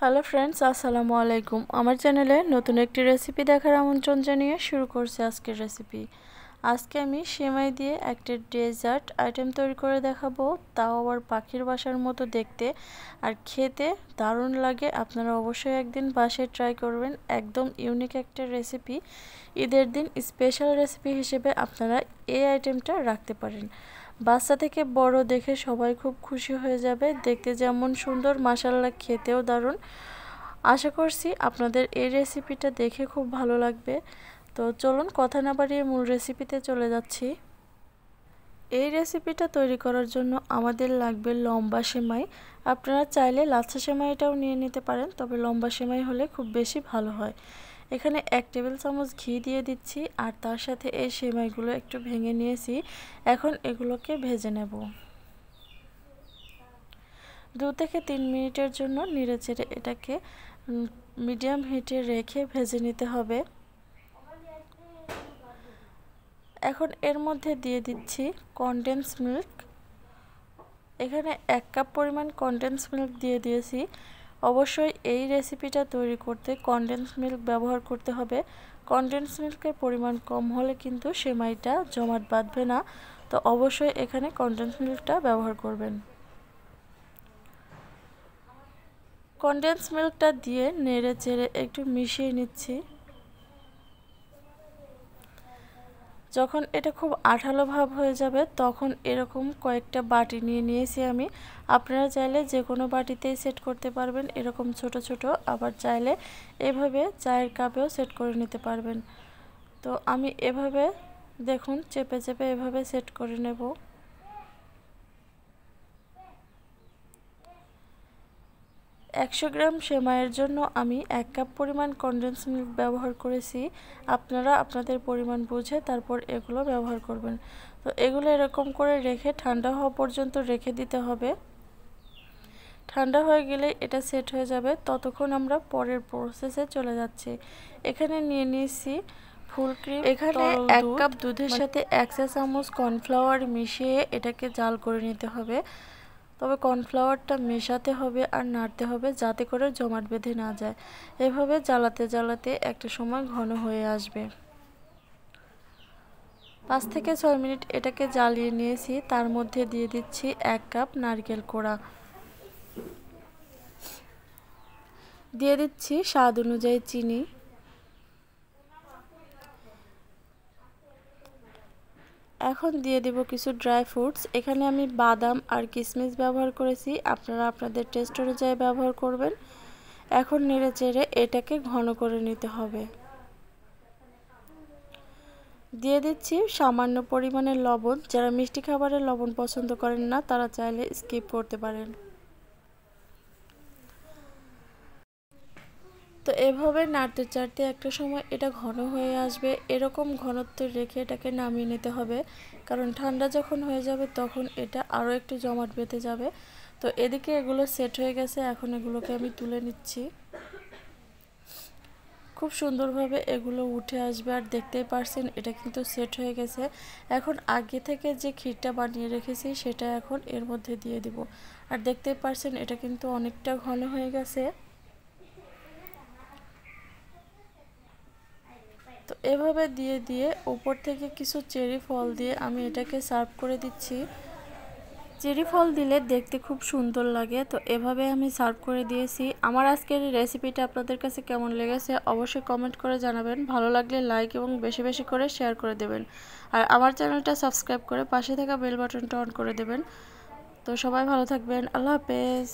Hello friends, আসসালামু আলাইকুম। আমার চ্যানেলে নতুন একটি রেসিপি দেখার আমন্ত্রণ জানিয়ে শুরু করছি আজকের রেসিপি। আজকে আমি সেমাই দিয়ে একটা ডেজার্ট আইটেম তৈরি করে দেখাবো, তাও আবার পাখির বাসার মতো দেখতে আর খেতে দারুণ লাগে। আপনারা অবশ্যই একদিন বাসায় ট্রাই করবেন। একদম ইউনিক একটা রেসিপি। ঈদের দিন স্পেশাল রেসিপি হিসেবে আপনারা এই আইটেমটা রাখতে পারেন। বাচ্চা থেকে বড় দেখে সবাই খুব খুশি হয়ে যাবে। দেখতে যেমন সুন্দর, মাশাআল্লাহ খেতেও দারুণ। আশা করছি আপনাদের এই রেসিপিটা দেখে খুব ভালো লাগবে। তো চলুন কথা না বাড়িয়ে মূল রেসিপিতে চলে যাচ্ছি। এই রেসিপিটা তৈরি করার জন্য আমাদের লাগবে লম্বা সেমাই। আপনারা চাইলে লাচ্ছা সেমাইটাও নিয়ে নিতে পারেন, তবে লম্বা সেমাই হলে খুব বেশি ভালো হয়। এখানে 1 টেবিল চামচ ঘি দিয়ে দিচ্ছি আর তার সাথে এই সেমাইগুলো একটু ভেঙে নিয়েছি। এখন এগুলোকে ভেজে নেব। 2 থেকে 3 মিনিটের জন্য নেড়েচেড়ে এটাকে মিডিয়াম হিটে রেখে ভেজে নিতে হবে। এখন এর মধ্যে দিয়ে দিচ্ছি কনডেন্স মিল্ক। এখানে 1 কাপ পরিমাণ কনডেন্স মিল্ক দিয়ে দিয়েছি। অবশ্যই এই রেসিপিটা তৈরি করতে কনডেন্স মিল্ক ব্যবহার করতে হবে। কনডেন্স মিল্কের পরিমাণ কম হলে কিন্তু সেমাইটা জমাট বাঁধবে না, তো অবশ্যই এখানে কনডেন্স মিল্কটা ব্যবহার করবেন। কনডেন্স মিল্কটা দিয়ে নেড়ে চেড়ে একটু মিশিয়ে নিচ্ছি। যখন এটা খুব আঠালো ভাব হয়ে যাবে তখন এরকম কয়েকটা বাটি নিয়ে নিয়েছি আমি। আপনারা চাইলে যে কোনো বাটিতেই সেট করতে পারবেন, এরকম ছোট ছোট। আবার চাইলে এভাবে চায়ের কাপেও সেট করে নিতে পারবেন। তো আমি এভাবে দেখুন চেপে চেপে এভাবে সেট করে নেব। একশো গ্রাম সেমাইয়ের জন্য আমি 1 কাপ পরিমাণ কনডেন্স মিল্ক ব্যবহার করেছি। আপনারা আপনাদের পরিমাণ বুঝে তারপর এগুলো ব্যবহার করবেন। তো এগুলো এরকম করে রেখে ঠান্ডা হওয়া পর্যন্ত রেখে দিতে হবে। ঠান্ডা হয়ে গেলে এটা সেট হয়ে যাবে। ততক্ষণ আমরা পরের প্রসেসে চলে যাচ্ছি। এখানে নিয়ে নিয়েছি ফুল ক্রিম। এখানে 1 কাপ দুধের সাথে 1 চা চামচ কর্নফ্লাওয়ার মিশিয়ে এটাকে জাল করে নিতে হবে। তবে কর্নফ্লাওয়ারটা মেশাতে হবে আর নাড়তে হবে যাতে করে জমাট বেঁধে না যায়। এভাবে জ্বালাতে জ্বালাতে একটা সময় ঘন হয়ে আসবে। 5 থেকে 6 মিনিট এটাকে জ্বালিয়ে নিয়েছি। তার মধ্যে দিয়ে দিচ্ছি 1 কাপ নারকেল কোড়া, দিয়ে দিচ্ছি স্বাদ অনুযায়ী চিনি, এখন দিয়ে দেব কিছু ড্রাই ফ্রুটস। এখানে আমি বাদাম আর কিশমিশ ব্যবহার করেছি, আপনারা আপনাদের টেস্ট অনুযায়ী ব্যবহার করবেন। এখন নেড়ে চেড়ে এটাকে ঘন করে নিতে হবে। দিয়ে দিচ্ছি সামান্য পরিমাণে লবণ। যারা মিষ্টি খাবারে লবণ পছন্দ করেন না তারা চাইলে স্কিপ করতে পারেন। তো এভাবে নাড়তে চাড়তে একটা সময় এটা ঘন হয়ে আসবে। এরকম ঘনত্ব রেখে এটাকে নামিয়ে নিতে হবে, কারণ ঠান্ডা যখন হয়ে যাবে তখন এটা আরও একটু জমাট বেঁধে যাবে। তো এদিকে এগুলো সেট হয়ে গেছে, এখন এগুলোকে আমি তুলে নিচ্ছি। খুব সুন্দরভাবে এগুলো উঠে আসবে আর দেখতেই পারছেন এটা কিন্তু সেট হয়ে গেছে। এখন আগে থেকে যে ক্ষীরটা বানিয়ে রেখেছি সেটা এখন এর মধ্যে দিয়ে দিব। আর দেখতেই পারছেন এটা কিন্তু অনেকটা ঘন হয়ে গেছে। তো এভাবে দিয়ে দিয়ে উপর থেকে কিছু চেরি ফল দিয়ে আমি এটাকে সার্ভ করে দিচ্ছি। চেরি ফল দিলে দেখতে খুব সুন্দর লাগে। তো এভাবে আমি সার্ভ করে দিয়েছি। আমার আজকের এই রেসিপিটা আপনাদের কাছে কেমন লেগেছে অবশ্যই কমেন্ট করে জানাবেন। ভালো লাগলে লাইক এবং বেশি বেশি করে শেয়ার করে দেবেন। আর আমার চ্যানেলটা সাবস্ক্রাইব করে পাশে থাকা বেল বাটনটা অন করে দেবেন। তো সবাই ভালো থাকবেন। আল্লাহ হাফেজ।